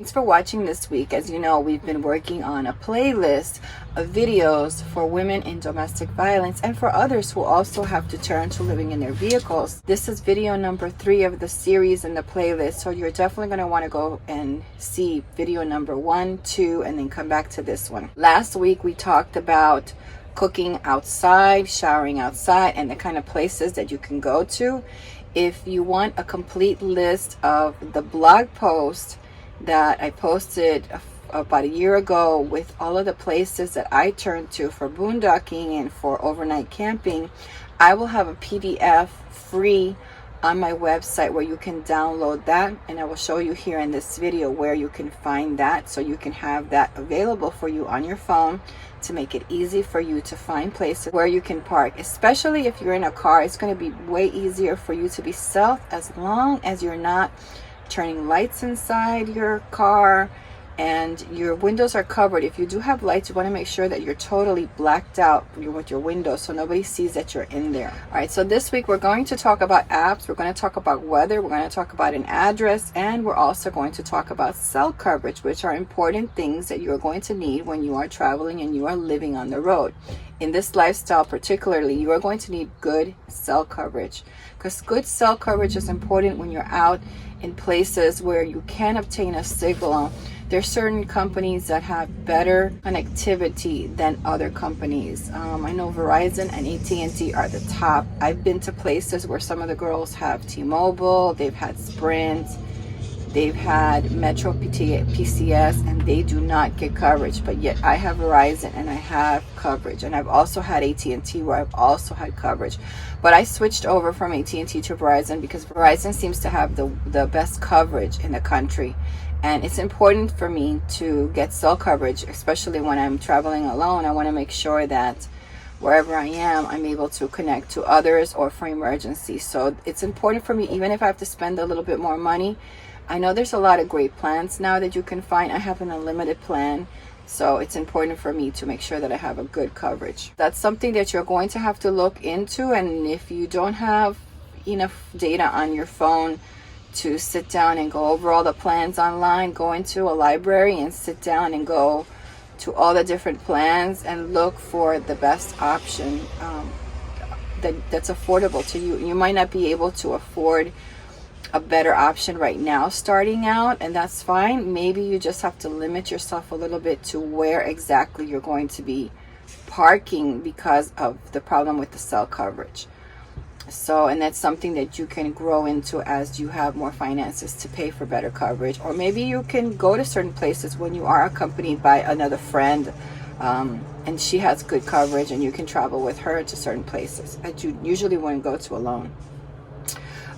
Thanks for watching this week. As you know, we've been working on a playlist of videos for women in domestic violence and for others who also have to turn to living in their vehicles. This is video number 3 of the series in the playlist, so you're definitely going to want to go and see video number 1, 2, and then come back to this one. Last week we talked about cooking outside, showering outside, and the kind of places that you can go to. If you want a complete list of the blog post that I posted about a year ago with all of the places that I turn to for boondocking and for overnight camping, I will have a PDF free on my website where you can download that, and I will show you here in this video where you can find that, so you can have that available for you on your phone to make it easy for you to find places where you can park. Especially if you're in a car, it's going to be way easier for you to be stealth as long as you're not turning lights inside your car and your windows are covered. If you do have lights, you want to make sure that you're totally blacked out with your windows so nobody sees that you're in there. All right, so this week we're going to talk about apps, we're going to talk about weather, we're going to talk about an address, and we're also going to talk about cell coverage, which are important things that you're going to need when you are traveling and you are living on the road. In this lifestyle particularly, you are going to need good cell coverage, because good cell coverage is important when you're out in places where you can obtain a signal. There's certain companies that have better connectivity than other companies. I know Verizon and AT&T are the top. I've been to places where some of the girls have T-Mobile, they've had Sprint, they've had Metro PCS, and they do not get coverage. But yet I have Verizon and I have coverage, and I've also had AT&T where I've also had coverage. But I switched over from AT&T to Verizon because Verizon seems to have the best coverage in the country. And it's important for me to get cell coverage, especially when I'm traveling alone. I want to make sure that wherever I am, I'm able to connect to others or for emergencies. So it's important for me, even if I have to spend a little bit more money. I know there's a lot of great plans now that you can find. I have an unlimited plan, so it's important for me to make sure that I have a good coverage. That's something that you're going to have to look into, and if you don't have enough data on your phone to sit down and go over all the plans online, go into a library and sit down and go to all the different plans and look for the best option that's affordable to you. You might not be able to afford a better option right now starting out, and that's fine. Maybe you just have to limit yourself a little bit to where exactly you're going to be parking because of the problem with the cell coverage. So, and that's something that you can grow into as you have more finances to pay for better coverage. Or maybe you can go to certain places when you are accompanied by another friend, and she has good coverage, and you can travel with her to certain places that you usually wouldn't go to alone.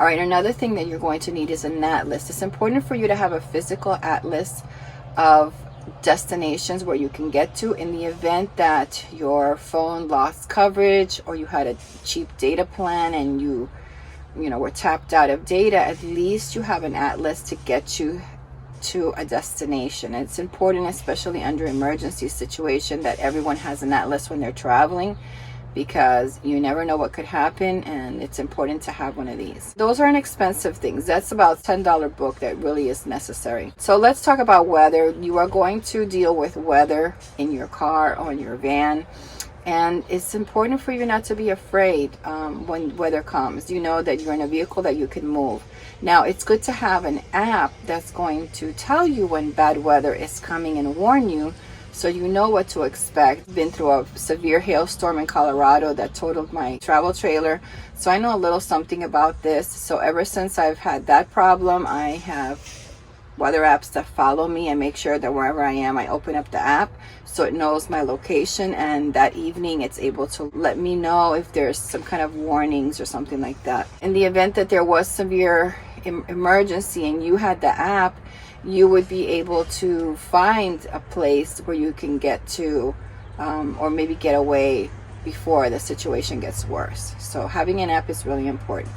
All right, another thing that you're going to need is an atlas. It's important for you to have a physical atlas of destinations where you can get to in the event that your phone lost coverage or you had a cheap data plan and you were tapped out of data. At least you have an atlas to get you to a destination. It's important, especially under emergency situation, that everyone has an atlas when they're traveling, because you never know what could happen, and it's important to have one of these. Those are inexpensive things. That's about $10 book that really is necessary. So let's talk about weather. You are going to deal with weather in your car or in your van, and it's important for you not to be afraid when weather comes. You know that you're in a vehicle that you can move. Now, it's good to have an app that's going to tell you when bad weather is coming and warn you, so you know what to expect. Been through a severe hailstorm in Colorado that totaled my travel trailer, so I know a little something about this. So ever since I've had that problem, I have weather apps that follow me and make sure that wherever I am, I open up the app so it knows my location, and that evening it's able to let me know if there's some kind of warnings or something like that. In the event that there was severe emergency and you had the app, you would be able to find a place where you can get to, or maybe get away before the situation gets worse. So having an app is really important.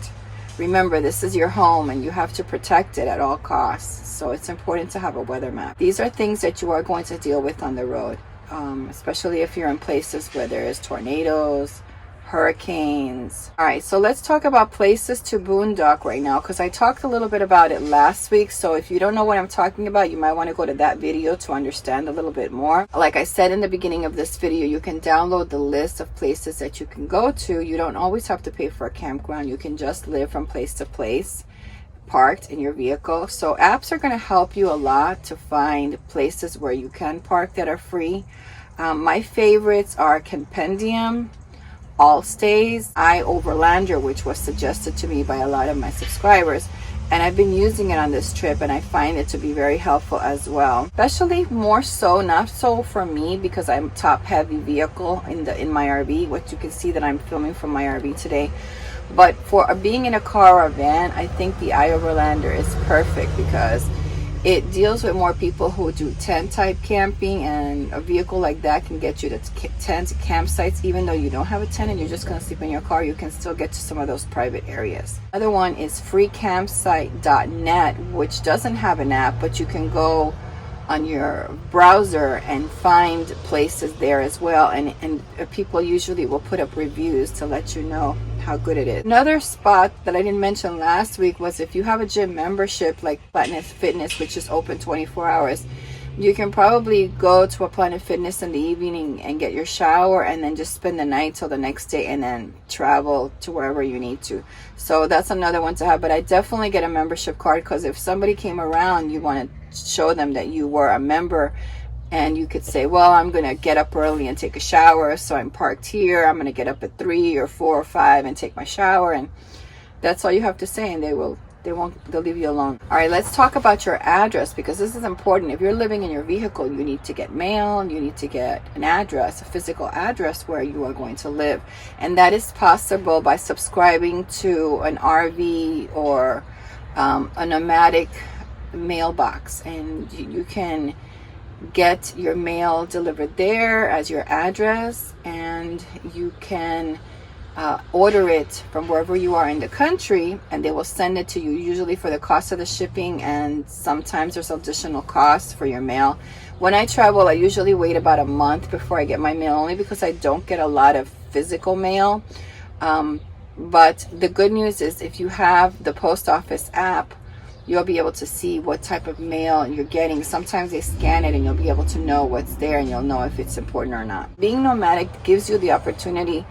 Remember, this is your home and you have to protect it at all costs. So it's important to have a weather map. These are things that you are going to deal with on the road, especially if you're in places where there is tornadoes, hurricanes. All right, so let's talk about places to boondock right now, because I talked a little bit about it last week. So if you don't know what I'm talking about, you might want to go to that video to understand a little bit more. Like I said in the beginning of this video, you can download the list of places that you can go to. You don't always have to pay for a campground. You can just live from place to place, parked in your vehicle. So apps are going to help you a lot to find places where you can park that are free. My favorites are Compendium, Allstays, Overlander, which was suggested to me by a lot of my subscribers, and I've been using it on this trip, and I find it to be very helpful as well. Especially more so, not so for me because I'm top heavy vehicle in my RV, which you can see that I'm filming from my RV today. But for being in a car or van, I think the Overlander is perfect because it deals with more people who do tent type camping, and a vehicle like that can get you to tent campsites. Even though you don't have a tent and you're just going to sleep in your car, you can still get to some of those private areas. Another one is freecampsite.net, which doesn't have an app, but you can go on your browser and find places there as well, and people usually will put up reviews to let you know how good it is. Another spot that I didn't mention last week was if you have a gym membership like Planet Fitness, which is open 24 hours, you can probably go to a Planet Fitness in the evening and get your shower and then just spend the night till the next day and then travel to wherever you need to. So that's another one to have, but I definitely get a membership card, because if somebody came around, you want to show them that you were a member. And you could say, well, I'm going to get up early and take a shower, so I'm parked here. I'm going to get up at 3 or 4 or 5 and take my shower. And that's all you have to say, and they'll leave you alone. All right, let's talk about your address, because this is important. If you're living in your vehicle, you need to get mail, and you need to get an address, a physical address where you are going to live. And that is possible by subscribing to an RV or a nomadic mailbox. And you can get your mail delivered there as your address, and you can order it from wherever you are in the country, and they will send it to you, usually for the cost of the shipping, and sometimes there's additional costs for your mail. When I travel, I usually wait about a month before I get my mail, only because I don't get a lot of physical mail. But the good news is, if you have the post office app, you'll be able to see what type of mail you're getting. Sometimes they scan it and you'll be able to know what's there, and you'll know if it's important or not. Being nomadic gives you the opportunity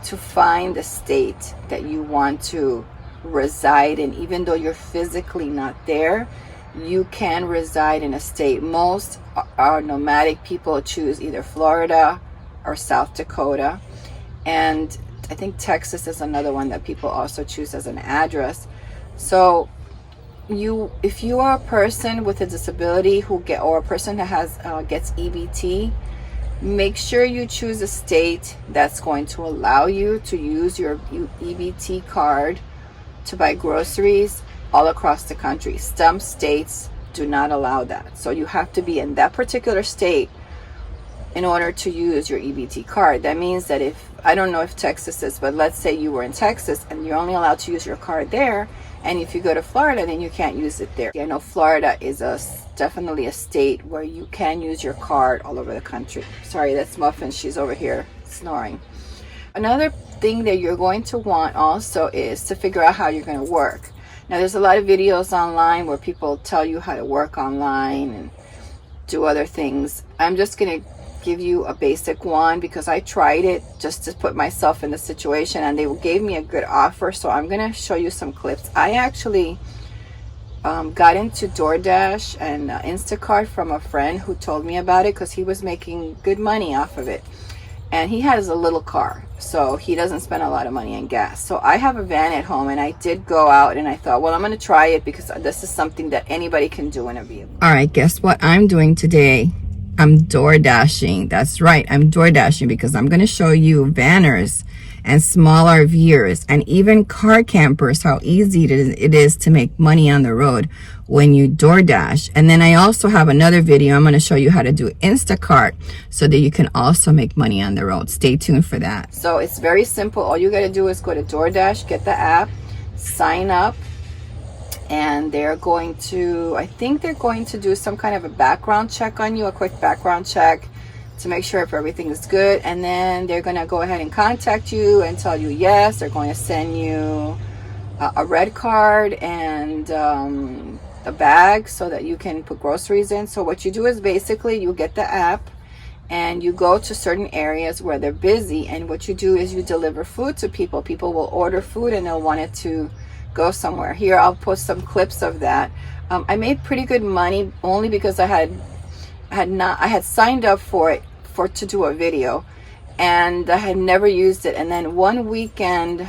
to find the state that you want to reside in. Even though you're physically not there, you can reside in a state. Most our nomadic people choose either Florida or South Dakota, and I think Texas is another one that people also choose as an address. So if you are a person with a disability or a person that gets EBT, make sure you choose a state that's going to allow you to use your EBT card to buy groceries all across the country. Some states do not allow that, so you have to be in that particular state in order to use your EBT card. That means that I don't know if Texas is, but let's say you were in Texas and you're only allowed to use your card there, and if you go to Florida, then you can't use it there. I know Florida is definitely a state where you can use your card all over the country. Sorry, that's Muffin. She's over here snoring. Another thing that you're going to want also is to figure out how you're going to work. Now, there's a lot of videos online where people tell you how to work online and do other things. I'm just going to give you a basic one because I tried it just to put myself in the situation, and they gave me a good offer. So I'm going to show you some clips. I actually got into DoorDash and Instacart from a friend who told me about it, because he was making good money off of it, and he has a little car, so he doesn't spend a lot of money on gas. So I have a van at home, and I did go out and I thought, well, I'm going to try it because this is something that anybody can do in a vehicle. All right, guess what I'm doing today? I'm door dashing. That's right, I'm door dashing, because I'm going to show you vanners and small RVers and even car campers how easy it is to make money on the road when you door dash. And then I also have another video. I'm going to show you how to do Instacart so that you can also make money on the road. Stay tuned for that. So it's very simple. All you got to do is go to DoorDash, get the app, sign up, and they're going to, I think they're going to do some kind of a background check on you, a quick background check to make sure if everything is good, and then they're going to go ahead and contact you and tell you yes. They're going to send you a red card and a bag so that you can put groceries in. So what you do is basically you get the app and you go to certain areas where they're busy, and what you do is you deliver food to people. People will order food and they'll want it to go somewhere. Here, I'll post some clips of that. I made pretty good money only because I had signed up for it to do a video, and I had never used it. And then one weekend,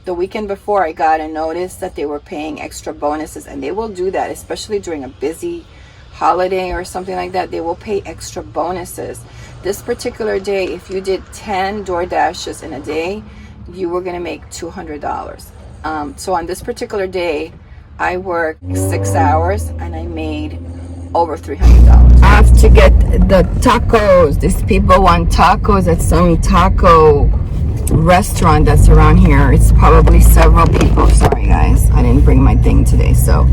the weekend before, I got a notice that they were paying extra bonuses, and they will do that, especially during a busy holiday or something like that. They will pay extra bonuses. This particular day, if you did 10 door dashes in a day, you were going to make $200. So on this particular day, I worked 6 hours and I made over $300. I have to get the tacos. These people want tacos at some taco restaurant that's around here. It's probably several people. Sorry guys, I didn't bring my thing today. So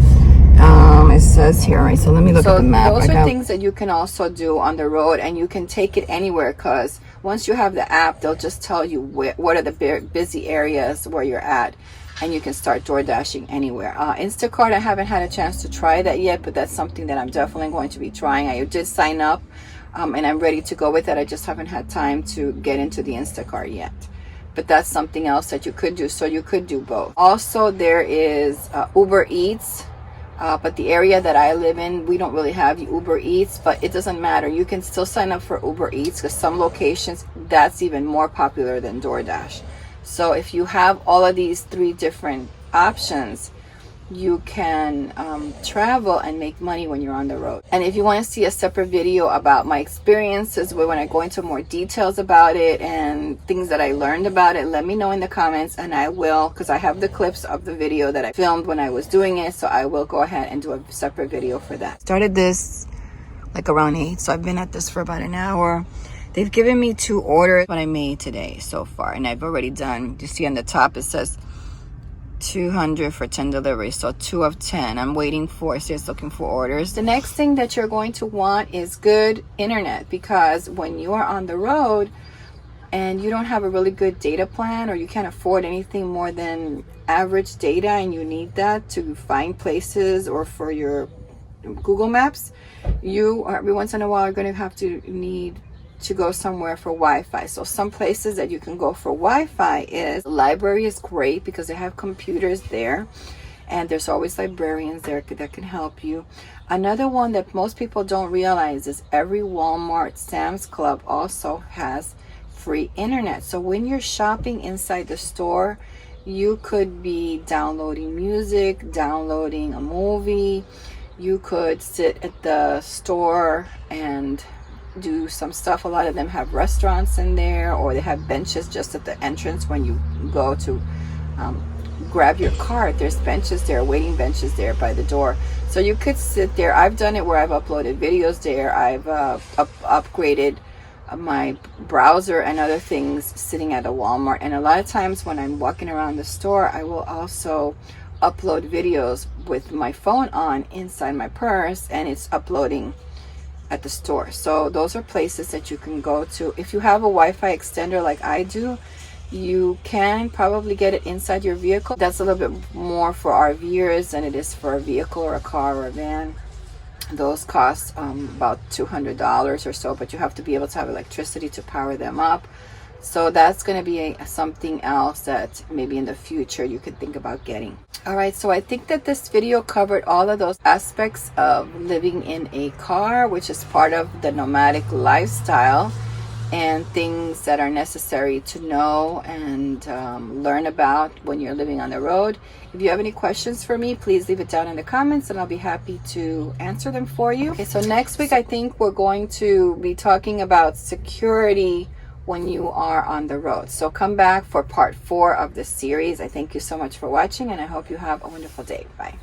it says here, right? So let me look at the map. Those are things that you can also do on the road, and you can take it anywhere, because once you have the app, they'll just tell you what are the busy areas where you're at, and you can start door dashing anywhere. Instacart, I haven't had a chance to try that yet, but that's something that I'm definitely going to be trying. I did sign up and I'm ready to go with it. I just haven't had time to get into the Instacart yet, but that's something else that you could do. So you could do both. Also, there is Uber Eats, but the area that I live in, we don't really have Uber Eats, but it doesn't matter. You can still sign up for Uber Eats, because some locations that's even more popular than DoorDash. So if you have all of these 3 different options, you can travel and make money when you're on the road. And if you want to see a separate video about my experiences, when I go into more details about it and things that I learned about it, let me know in the comments, and I will, because I have the clips of the video that I filmed when I was doing it, so I will go ahead and do a separate video for that. Started this like around 8, so I've been at this for about an hour. They've given me 2 orders what I made today so far, and I've already done, you see on the top it says 200 for 10 deliveries, so 2 of 10. I'm waiting for, so it's looking for orders. The next thing that you're going to want is good internet, because when you are on the road and you don't have a really good data plan, or you can't afford anything more than average data, and you need that to find places or for your Google Maps, you every once in a while are going to have to need to go somewhere for Wi-Fi. So some places that you can go for Wi-Fi is, the library is great because they have computers there, and there's always librarians there that can help you. Another one that most people don't realize is every Walmart, Sam's Club also has free internet. So when you're shopping inside the store, you could be downloading music, downloading a movie. You could sit at the store and do some stuff. A lot of them have restaurants in there, or they have benches just at the entrance when you go to grab your cart. There's benches there, waiting benches there by the door, so you could sit there. I've done it where I've uploaded videos there. I've upgraded my browser and other things sitting at a Walmart. And a lot of times when I'm walking around the store, I will also upload videos with my phone on inside my purse, and it's uploading at the store. So those are places that you can go to. If you have a Wi-Fi extender like I do, you can probably get it inside your vehicle. That's a little bit more for RVers than it is for a vehicle or a car or a van. Those cost about $200 or so, but you have to be able to have electricity to power them up. So that's going to be something else that maybe in the future you could think about getting. All right, so I think that this video covered all of those aspects of living in a car, which is part of the nomadic lifestyle, and things that are necessary to know and learn about when you're living on the road. If you have any questions for me, please leave it down in the comments and I'll be happy to answer them for you. Okay, so next week I think we're going to be talking about security when you are on the road. So come back for part 4 of this series. I thank you so much for watching, and I hope you have a wonderful day. Bye.